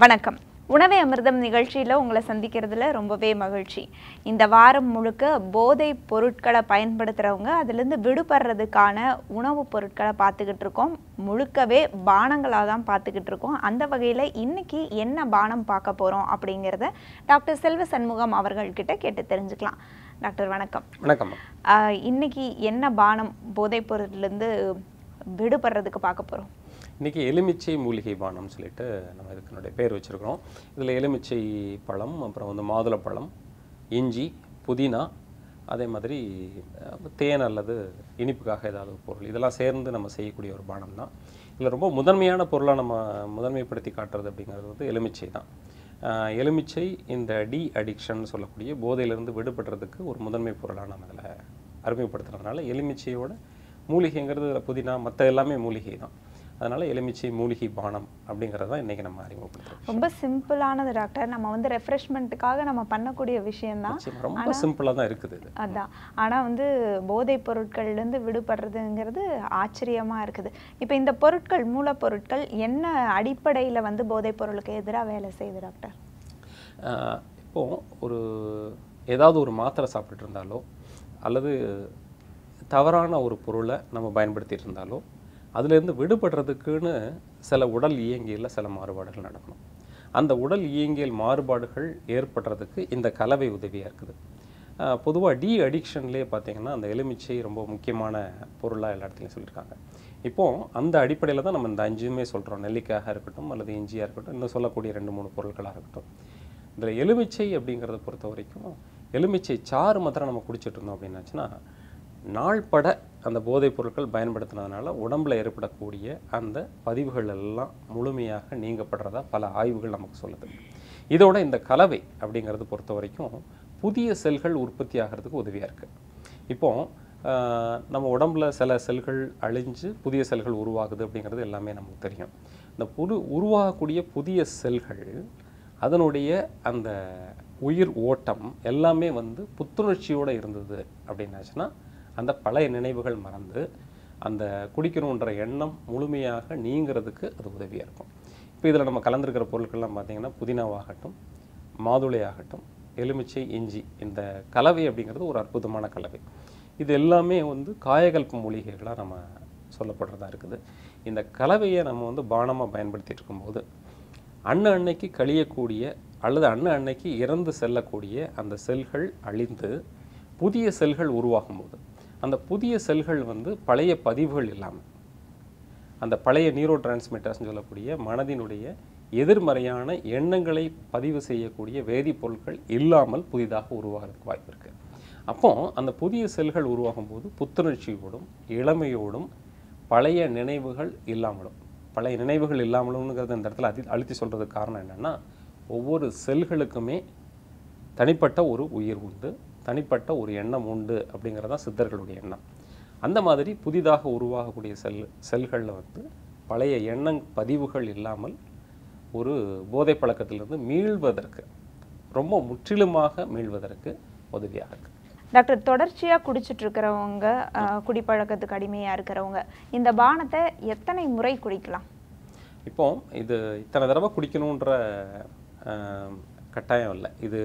வணக்கம். உணவே அமிர்தம் நிகழ்ச்சியில் உங்களை சந்திக்கிறதுல ரொம்பவே மகிழ்ச்சி. இந்த வாரம் முழுக்க போதைப் பொருட்களை பயன்படுத்துகிறவங்க அதிலிருந்து விடுபடுறதுக்கான உணவுப் பொருட்களை பார்த்துக்கிட்டு இருக்கோம். முழுக்கவே பானங்களாக தான் பார்த்துக்கிட்டு இருக்கோம். அந்த வகையில் இன்னைக்கு என்ன பானம் பார்க்க போகிறோம் அப்படிங்கிறத டாக்டர் செல்வ சண்முகம் அவர்கள்கிட்ட கேட்டு தெரிஞ்சுக்கலாம். டாக்டர் வணக்கம். வணக்கம். இன்னைக்கு என்ன பானம் போதைப் பொருட்லேருந்து விடுபடுறதுக்கு பார்க்க போகிறோம்? இன்றைக்கி எலுமிச்சை மூலிகை பானம்னு சொல்லிட்டு நம்ம இதுக்குனுடைய பேர் வச்சுருக்கிறோம். இதில் எலுமிச்சை பழம், அப்புறம் வந்து மாதுளப்பழம், இஞ்சி, புதினா, அதே மாதிரி தேன் அல்லது இனிப்புக்காக ஏதாவது பொருள், இதெல்லாம் சேர்ந்து நம்ம செய்யக்கூடிய ஒரு பானம் தான். இதில் ரொம்ப முதன்மையான பொருளாக நம்ம முதன்மைப்படுத்தி காட்டுறது அப்படிங்கிறது வந்து எலுமிச்சை தான். எலுமிச்சை இந்த அடிக்ஷன் சொல்லக்கூடிய போதையிலிருந்து விடுபடுறதுக்கு ஒரு முதன்மை பொருளாக நம்ம இதில் அறிமுகப்படுத்துறதுனால எலுமிச்சையோட மூலிகைங்கிறது புதினா மற்ற எல்லாமே மூலிகை தான். அதனால் எலுமிச்சை மூலிகை பானம் அப்படிங்கிறது தான் இன்றைக்கி நம்ம அறிமுகப்படுத்துகிறோம். ரொம்ப சிம்பிளானது டாக்டர். நம்ம வந்து ரெஃப்ரெஷ்மெண்ட்டுக்காக நம்ம பண்ணக்கூடிய விஷயம்தான். ரொம்ப சிம்பிளாக தான் இருக்குது இது. அதான். ஆனால் வந்து போதைப் பொருட்கள்லேருந்து விடுபடுறதுங்கிறது ஆச்சரியமாக இருக்குது. இப்போ இந்த பொருட்கள் மூலப்பொருட்கள் என்ன அடிப்படையில் வந்து போதைப் பொருளுக்கு எதிராக வேலை செய்யுது டாக்டர்? இப்போது ஏதாவது ஒரு மாத்திரை சாப்பிட்டுட்டு இருந்தாலோ அல்லது தவறான ஒரு பொருளை நம்ம பயன்படுத்திட்டு இருந்தாலோ அதிலேருந்து விடுபடுறதுக்குன்னு சில உடல் இயங்கியலில் சில மாறுபாடுகள் நடக்கணும். அந்த உடல் இயங்கியல் மாறுபாடுகள் ஏற்படுறதுக்கு இந்த கலவை உதவியாக இருக்குது. பொதுவாக அடிக்ஷன்லேயே பார்த்திங்கன்னா அந்த எலுமிச்சை ரொம்ப முக்கியமான பொருளாக எல்லா இடத்துலையும் சொல்லியிருக்காங்க. இப்போது அந்த அடிப்படையில் தான் நம்ம இந்த 5மே சொல்கிறோம். நெல்லிக்காயாக இருக்கட்டும் அல்லது இஞ்சியாக இருக்கட்டும், இன்னும் சொல்லக்கூடிய 2-3 பொருட்களாக இருக்கட்டும். இதில் எலுமிச்சை அப்படிங்கிறத பொறுத்த வரைக்கும் எலுமிச்சை சாறு மாத்திரம் நம்ம குடிச்சிட்டு இருந்தோம் அப்படின்னாச்சுன்னா நாள்பட அந்த போதைப் பொருட்கள் பயன்படுத்தினதுனால உடம்பில் ஏற்படக்கூடிய அந்த பதிவுகள் எல்லாம் முழுமையாக நீங்கப்படுறதா பல ஆய்வுகள் நமக்கு சொல்லுது. இதோட இந்த கலவை அப்படிங்கிறது பொறுத்த வரைக்கும் புதிய செல்கள் உற்பத்தி ஆகிறதுக்கு உதவியாக இருக்குது. இப்போது நம்ம உடம்பில் சில செல்கள் அழிஞ்சு புதிய செல்கள் உருவாகுது அப்படிங்கிறது எல்லாமே நமக்கு தெரியும். இந்த உருவாகக்கூடிய புதிய செல்கள் அதனுடைய அந்த உயிர் ஓட்டம் எல்லாமே வந்து புத்துணர்ச்சியோடு இருந்தது அப்படின்னாச்சுன்னா அந்த பழைய நினைவுகள் மறந்து அந்த குடிக்கணுன்ற எண்ணம் முழுமையாக நீங்கிறதுக்கு அது உதவியாக இருக்கும். இப்போ இதில் நம்ம கலந்துருக்கிற பொருட்கள்லாம் பார்த்திங்கன்னா புதினாவாகட்டும், மாதுளை ஆகட்டும், எலுமிச்சை, இஞ்சி, இந்த கலவை அப்படிங்கிறது ஒரு அற்புதமான கலவை. இது எல்லாமே வந்து காயகல்ப மூலிகைகளாக நம்ம சொல்லப்படுறதா இருக்குது. இந்த கலவையை நம்ம வந்து பானமாக பயன்படுத்திகிட்டு இருக்கும்போது அன்னைக்கு கழியக்கூடிய அல்லது அன்னைக்கு இறந்து செல்லக்கூடிய அந்த செல்கள் அழிந்து புதிய செல்கள் உருவாகும்போது அந்த புதிய செல்கள் வந்து பழைய பதிவுகள் இல்லாமல் அந்த பழைய நியூரோ டிரான்ஸ்மிட்டர்ஸ்னு சொல்லக்கூடிய மனதினுடைய எதிர்மறையான எண்ணங்களை பதிவு செய்யக்கூடிய வேதிப்பொருட்கள் இல்லாமல் புதிதாக உருவாகிறதுக்கு வாய்ப்பு இருக்குது. அப்போ அந்த புதிய செல்கள் உருவாகும்போது புத்துணர்ச்சியோடும் இளமையோடும் பழைய நினைவுகள் இல்லாமலும்ங்கிறது இந்த இடத்துல அழுத்தி சொல்கிறதுக்கு காரணம் என்னென்னா ஒவ்வொரு செல்களுக்குமே தனிப்பட்ட ஒரு உயிர் உண்டு, தனிப்பட்ட ஒரு எண்ணம் உண்டு அப்படிங்கிறதான் சித்தர்களுடைய எண்ணம். அந்த மாதிரி புதிதாக உருவாகக்கூடிய செல்களில் வந்து பழைய பதிவுகள் இல்லாமல் ஒரு போதை பழக்கத்திலிருந்து மீள்வதற்கு ரொம்ப முற்றிலுமாக மீள்வதற்கு உதவியாக இருக்குது. டாக்டர், தொடர்ச்சியாக குடிச்சிட்டு இருக்கிறவங்க, குடிப்பழக்கத்துக்கு அடிமையாக இருக்கிறவங்க இந்த பானத்தை எத்தனை முறை குடிக்கலாம்? இப்போ இது இத்தனை தடவை குடிக்கணுன்ற கட்டாயம் இல்லை. இது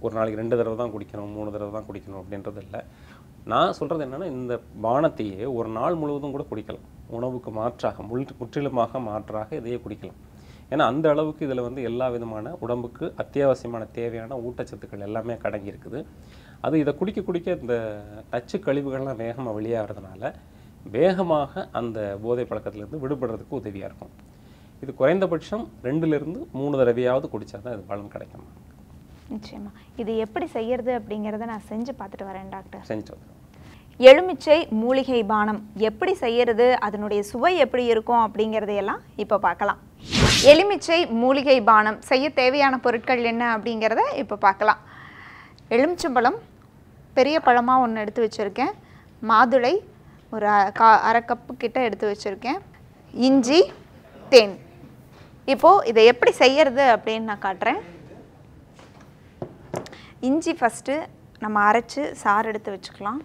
ஒரு நாளைக்கு 2 தடவை தான் குடிக்கணும், 3 தடவை தான் குடிக்கணும் அப்படின்றது இல்லை. நான் சொல்கிறது என்னென்னா இந்த பானத்தையே ஒரு நாள் முழுவதும் கூட குடிக்கலாம். உணவுக்கு மாற்றாக முற்றிலுமாக மாற்றாக இதையே குடிக்கலாம். ஏன்னா அந்த அளவுக்கு இதில் வந்து எல்லா விதமான உடம்புக்கு அத்தியாவசியமான தேவையான ஊட்டச்சத்துக்கள் எல்லாமே அடங்கி இருக்குது. அது இதை குடிக்க இந்த நச்சு கழிவுகள்லாம் வேகமாக வெளியாகிறதுனால வேகமாக அந்த போதை பழக்கத்திலேருந்து விடுபடுறதுக்கு உதவியாக இருக்கும். இது குறைந்தபட்சம் 2லிருந்து 3 தடவையாவது குடித்தா தான் இது பலன் கிடைக்கும். நிச்சயமா. இது எப்படி செய்யறது அப்படிங்கிறத நான் செஞ்சு பார்த்துட்டு வரேன் டாக்டர். செஞ்சுட்டு எலுமிச்சை மூலிகை பானம் எப்படி செய்யறது, அதனுடைய சுவை எப்படி இருக்கும் அப்படிங்கிறதையெல்லாம் இப்போ பார்க்கலாம். எலுமிச்சை மூலிகை பானம் செய்ய தேவையான பொருட்கள் என்ன அப்படிங்கிறத இப்போ பார்க்கலாம். எலுமிச்சம்பழம் பெரிய பழமாக ஒன்று எடுத்து வச்சுருக்கேன். மாதுளை ஒரு 1/2 கப்பு கிட்ட எடுத்து வச்சுருக்கேன். இஞ்சி, தேன். இப்போது இதை எப்படி செய்யறது அப்படின்னு நான் காட்டுறேன். இஞ்சி ஃபஸ்ட்டு நம்ம அரைச்சி சாறு எடுத்து வச்சுக்கலாம்.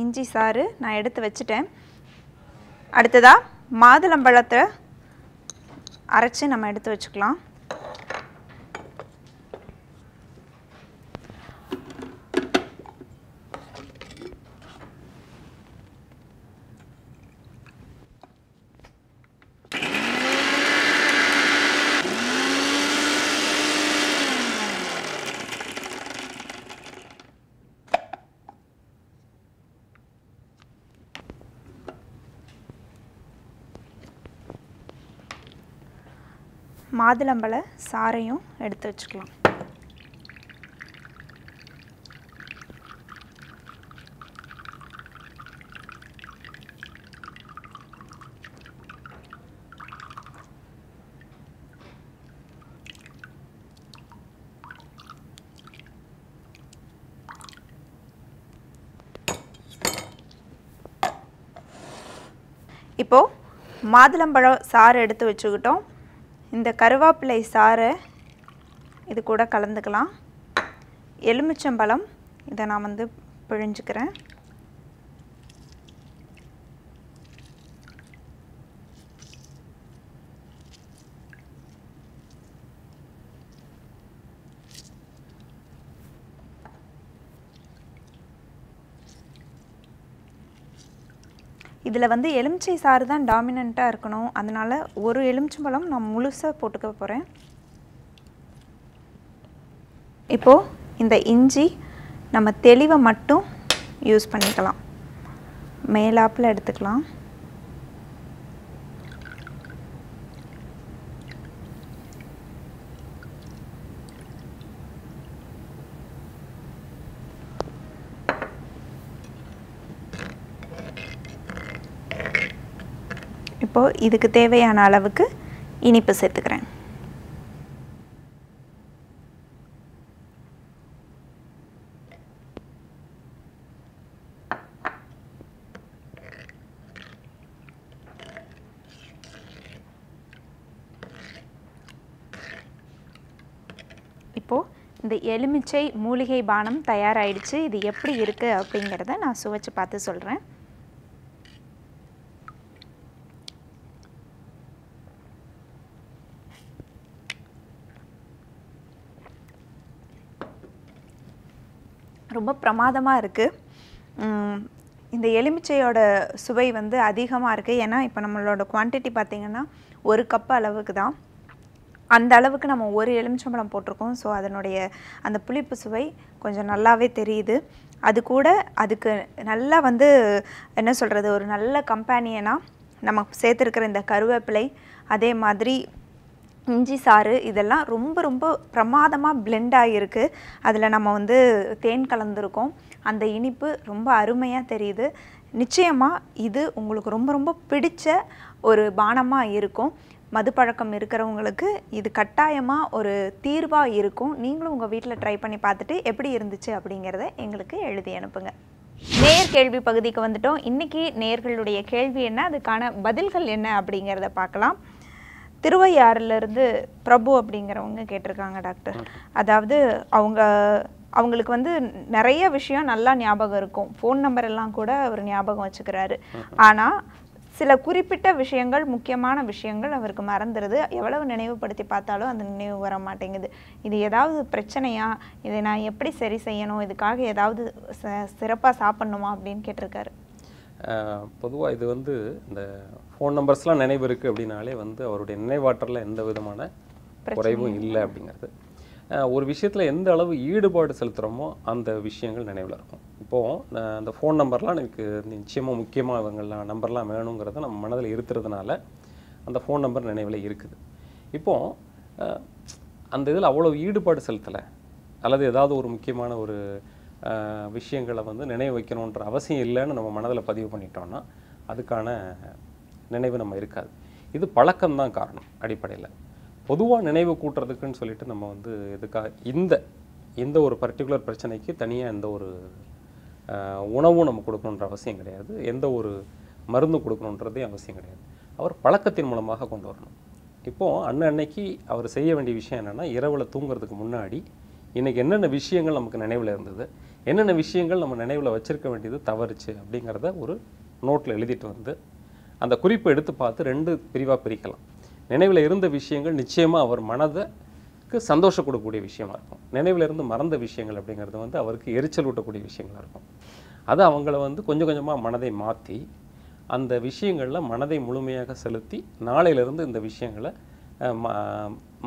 இஞ்சி சாறு நான் எடுத்து வச்சுட்டேன். அடுத்ததாக மாதுளம்பழத்தை அரைச்சி நம்ம எடுத்து வச்சுக்கலாம். மாதுளம்பழ சாறையும் எடுத்து வச்சுக்கலாம். இப்போது மாதுளம்பழம் சாறு எடுத்து வச்சுக்கிட்டோம். இந்த கருவேப்பிலை சாறை இது கூட கலந்துக்கலாம். எலுமிச்சம்பழம் இதை நான் வந்து பிழிஞ்சுக்கிறேன். இதில் வந்து எலுமிச்சை சாறு தான் டாமினண்ட்டாக இருக்கணும். அதனால் ஒரு எலுமிச்சம்பழம் நான் முழுசாக போட்டுக்க போகிறேன். இப்போது இந்த இஞ்சி நம்ம தெளிவை மட்டும் யூஸ் பண்ணிக்கலாம். மேலாப்பில் எடுத்துக்கலாம். இப்போது இதுக்கு தேவையான அளவுக்கு இனிப்பு சேர்த்துக்கிறேன். இப்போது இந்த எலுமிச்சை மூலிகை பானம் தயாராகிடுச்சு. இது எப்படி இருக்குது அப்படிங்கிறத நான் சுவைச்சு பார்த்து சொல்கிறேன். ரொம்ப பிரமாதமாக இருக்குது. இந்த எலுமிச்சையோட சுவை வந்து அதிகமாக இருக்குது. ஏன்னா இப்போ நம்மளோட குவான்டிட்டி பார்த்திங்கன்னா 1 கப் அளவுக்கு தான். அந்த அளவுக்கு நம்ம ஒரு எலுமிச்சம்பழம் போட்டிருக்கோம். ஸோ அதனுடைய அந்த புளிப்பு சுவை கொஞ்சம் நல்லாவே தெரியுது. அது கூட அதுக்கு நல்லா வந்து என்ன சொல்கிறது, ஒரு நல்ல கம்பேனியனாக நம்ம சேர்த்துருக்கிற இந்த கருவேப்பிலை, அதே மாதிரி இஞ்சி சாறு, இதெல்லாம் ரொம்ப ரொம்ப பிரமாதமாக பிளெண்ட் ஆகியிருக்கு. அதில் நம்ம வந்து தேன் கலந்துருக்கோம். அந்த இனிப்பு ரொம்ப அருமையாக தெரியுது. நிச்சயமாக இது உங்களுக்கு ரொம்ப ரொம்ப பிடிச்ச ஒரு பானமாக இருக்கும். மதுப்பழக்கம் இருக்கிறவங்களுக்கு இது கட்டாயமாக ஒரு தீர்வாக இருக்கும். நீங்களும் உங்கள் வீட்டில் ட்ரை பண்ணி பார்த்துட்டு எப்படி இருந்துச்சு அப்படிங்கிறத எங்களுக்கு எழுதி அனுப்புங்க. நேர் கேள்வி பகுதிக்கு வந்துட்டோம். இன்றைக்கி நேர்களுடைய கேள்வி என்ன, அதுக்கான பதில்கள் என்ன அப்படிங்கிறத பார்க்கலாம். திருவையாறுலேருந்து பிரபு அப்படிங்கிறவங்க கேட்டிருக்காங்க டாக்டர். அதாவது அவங்களுக்கு வந்து நிறைய விஷயம் நல்லா ஞாபகம் இருக்கும். ஃபோன் நம்பர் எல்லாம் கூட அவர் ஞாபகம் வச்சுக்கிறாரு. ஆனால் சில குறிப்பிட்ட விஷயங்கள், முக்கியமான விஷயங்கள் அவருக்கு மறந்துடுது. எவ்வளவு நினைவுபடுத்தி பார்த்தாலும் அந்த நினைவு வர மாட்டேங்குது. இது ஏதாவது பிரச்சனையா, இதை நான் எப்படி சரி செய்யணும், இதுக்காக ஏதாவது சிறப்பாக சாப்பிட்ணுமா அப்படின்னு கேட்டிருக்காரு. பொதுவாக இது வந்து இந்த ஃபோன் நம்பர்ஸ்லாம் நினைவு இருக்குது அப்படின்னாலே வந்து அவருடைய நினைவாற்றலில் எந்த விதமான குறைவும் இல்லை அப்படிங்கிறது. ஒரு விஷயத்தில் எந்த அளவு ஈடுபாடு செலுத்துகிறோமோ அந்த விஷயங்கள் நினைவில் இருக்கும். இப்போது அந்த ஃபோன் நம்பர்லாம் எனக்கு நிச்சயமாக முக்கியமாக இவங்கெல்லாம் நம்பர்லாம் வேணுங்கிறத நம்ம மனதில் இருத்துறதுனால அந்த ஃபோன் நம்பர் நினைவில் இருக்குது. இப்போது அந்த இதில் அவ்வளோ ஈடுபாடு செலுத்தலை, அல்லது ஏதாவது ஒரு முக்கியமான ஒரு விஷயங்களை வந்து நினைவு வைக்கணுன்ற அவசியம் இல்லைன்னு நம்ம மனதில் பதிவு பண்ணிட்டோம்னா அதுக்கான நினைவு நம்ம இருக்காது. இது பழக்கம்தான் காரணம். அடிப்படையில் பொதுவாக நினைவு கூட்டுறதுக்குன்னு சொல்லிட்டு நம்ம வந்து இதுக்காக இந்த ஒரு பர்டிகுலர் பிரச்சனைக்கு தனியாக எந்த ஒரு உணவும் நம்ம கொடுக்கணுன்ற அவசியம் கிடையாது. எந்த ஒரு மருந்து கொடுக்கணுன்றதே அவசியம் கிடையாது. அவர் பழக்கத்தின் மூலமாக கொண்டு வரணும். இப்போது அன்னைக்கு அவர் செய்ய வேண்டிய விஷயம் என்னென்னா, இரவில் தூங்குறதுக்கு முன்னாடி இன்றைக்கி என்னென்ன விஷயங்கள் நமக்கு நினைவில் இருந்தது, என்னென்ன விஷயங்கள் நம்ம நினைவில் வச்சிருக்க வேண்டியது தவறுச்சு அப்படிங்கிறத ஒரு நோட்டில் எழுதிட்டு வந்து அந்த குறிப்பை எடுத்து பார்த்து 2 பிரிவாக பிரிக்கலாம். நினைவில் இருந்த விஷயங்கள் நிச்சயமாக அவர் மனதுக்கு சந்தோஷம் கொடுக்கக்கூடிய விஷயமா இருக்கும். நினைவில் இருந்து மறந்த விஷயங்கள் அப்படிங்கிறது வந்து அவருக்கு எரிச்சல் ஊட்டக்கூடிய விஷயங்களா இருக்கும். அது அவங்கள வந்து கொஞ்சம் கொஞ்சமாக மனதை மாற்றி அந்த விஷயங்களில் மனதை முழுமையாக செலுத்தி நாளையிலிருந்து இந்த விஷயங்களை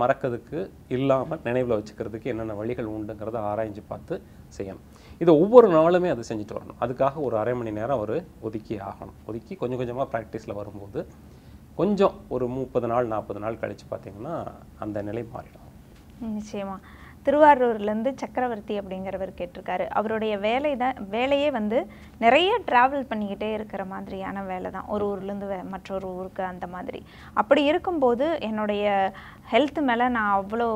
மறக்கிறதுக்கு இல்லாமல் நினைவில் வச்சுக்கிறதுக்கு என்னென்ன வழிகள் உண்டுங்கிறத ஆராய்ஞ்சு பார்த்து செய்யணும். இதை ஒவ்வொரு நாளுமே அது செஞ்சுட்டு வரணும். அதுக்காக ஒரு அரை மணி நேரம் அவர் ஒதுக்கி ஆகணும். ஒதுக்கி கொஞ்சம் கொஞ்சமாக ப்ராக்டிஸில் வரும்போது கொஞ்சம் ஒரு 30 நாள் 40 நாள் கழித்து பார்த்தீங்கன்னா அந்த நிலை மாறிடும். நிச்சயமா. திருவாரூர்லேருந்து சக்கரவர்த்தி அப்படிங்கிறவர் கேட்டிருக்காரு. அவருடைய வேலையே வந்து நிறைய ட்ராவல் பண்ணிக்கிட்டே இருக்கிற மாதிரியான வேலை தான், ஒரு ஊர்லேருந்து மற்றொரு ஊருக்கு அந்த மாதிரி. அப்படி இருக்கும்போது என்னுடைய ஹெல்த் மேலே நான் அவ்வளோ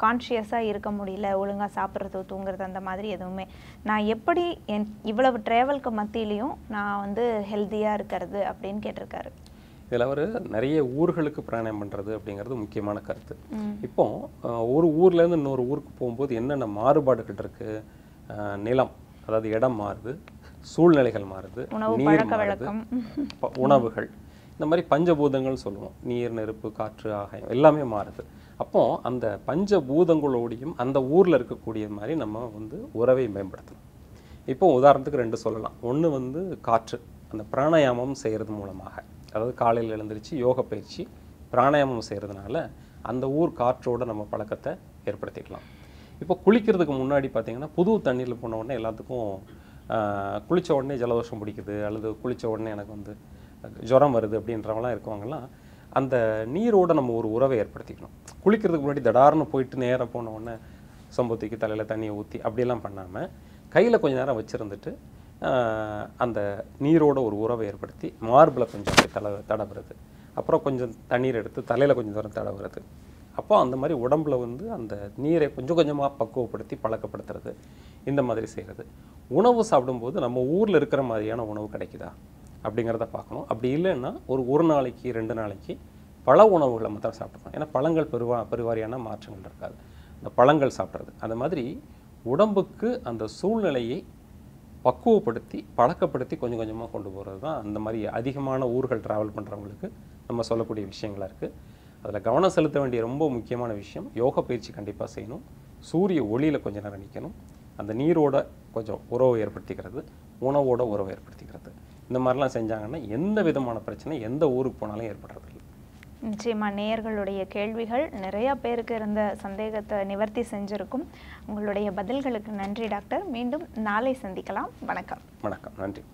கான்ஷியஸாக இருக்க முடியல, ஒழுங்காக சாப்பிட்றது தூங்குறது அந்த மாதிரி எதுவுமே. நான் எப்படி இவ்வளவு ட்ராவலுக்கு மத்தியிலையும் நான் வந்து ஹெல்த்தியாக இருக்கிறது அப்படின்னு கேட்டிருக்காரு. இதில் அவர் நிறைய ஊர்களுக்கு பிரயாணம் பண்ணுறது அப்படிங்கிறது முக்கியமான கருத்து. இப்போ ஒரு ஊர்லேருந்து இன்னொரு ஊருக்கு போகும்போது என்னென்ன மாறுபாடுகள் இருக்குது, நிலம் அதாவது இடம் மாறுது, சூழ்நிலைகள் மாறுது, நீர் மாறுது, உணவுகள், இந்த மாதிரி பஞ்சபூதங்கள் சொல்லுவோம், நீர் நெருப்பு காற்று ஆகாயம் எல்லாமே மாறுது. அப்போ அந்த பஞ்சபூதங்களோடையும் அந்த ஊரில் இருக்கக்கூடிய மாதிரி நம்ம வந்து உறவை மேம்படுத்தணும். இப்போ உதாரணத்துக்கு 2 சொல்லலாம். ஒன்று வந்து காற்று, அந்த பிராணாயாமம் செய்கிறது மூலமாக, அதாவது காலையில் எழுந்திரிச்சு யோக பயிற்சி பிராணாயாமம் செய்கிறதுனால அந்த ஊர் காற்றோடு நம்ம பழக்கத்தை ஏற்படுத்திக்கலாம். இப்போ குளிக்கிறதுக்கு முன்னாடி பார்த்திங்கன்னா புது தண்ணீரில் போன உடனே எல்லாத்துக்கும் குளித்த உடனே ஜலதோஷம் பிடிக்குது அல்லது குளித்த உடனே எனக்கு வந்து ஜுரம் வருது அப்படின்றவங்களாம் இருக்குவாங்கலாம். அந்த நீரோடு நம்ம ஒரு உறவை ஏற்படுத்திக்கணும். குளிக்கிறதுக்கு முன்னாடி தடார்னு போயிட்டு நேராக போன உடனே சொம்பத்துக்கு தலையில் தண்ணியை ஊற்றி அப்படியெல்லாம் பண்ணாமல் கையில் கொஞ்சம் நேரம் வச்சுருந்துட்டு அந்த நீரோட ஒரு உறவை ஏற்படுத்தி மார்பில் கொஞ்சம் தடவுறது, அப்புறம் கொஞ்சம் தண்ணீர் எடுத்து தலையில் கொஞ்சம் தூரம் தடவுறது. அப்போ அந்த மாதிரி உடம்புல வந்து அந்த நீரை கொஞ்சம் கொஞ்சமாக பக்குவப்படுத்தி பழக்கப்படுத்துறது, இந்த மாதிரி செய்கிறது. உணவு சாப்பிடும்போது நம்ம ஊரில் இருக்கிற மாதிரியான உணவு கிடைக்குதா அப்படிங்கிறத பார்க்கணும். அப்படி இல்லைன்னா ஒரு நாளைக்கு 2 நாளைக்கு பழ உணவுகளை மாத்திரம் சாப்பிட்றோம். ஏன்னா பழங்கள் பெருவாரியான மாற்றங்கள் இருக்காது. அந்த பழங்கள் சாப்பிட்றது அந்த மாதிரி உடம்புக்கு அந்த சூழ்நிலையை பக்குவப்படுத்தி பழக்கப்படுத்தி கொஞ்சம் கொஞ்சமாக கொண்டு போகிறது தான் அந்த மாதிரி அதிகமான ஊர்கள் ட்ராவல் பண்ணுறவங்களுக்கு நம்ம சொல்லக்கூடிய விஷயங்களாக இருக்குது. அதில் கவனம் செலுத்த வேண்டிய ரொம்ப முக்கியமான விஷயம், யோக பயிற்சி கண்டிப்பாக செய்யணும், சூரிய ஒளியில் கொஞ்சம் நேரம் நிற்கணும், அந்த நீரோட கொஞ்சம் உறவை ஏற்படுத்திக்கிறது, உணவோட உறவை ஏற்படுத்திக்கிறது. இந்த மாதிரிலாம் செஞ்சாங்கன்னா எந்த விதமான பிரச்சனை எந்த ஊருக்கு போனாலும் ஏற்படுறதில்லை. நிச்சயமாக நேயர்களுடைய கேள்விகள் நிறைய பேருக்கு இருந்த சந்தேகத்தை நிவர்த்தி செஞ்சிருக்கும். உங்களுடைய பதில்களுக்கு நன்றி டாக்டர். மீண்டும் நாளை சந்திக்கலாம். வணக்கம். வணக்கம். நன்றி.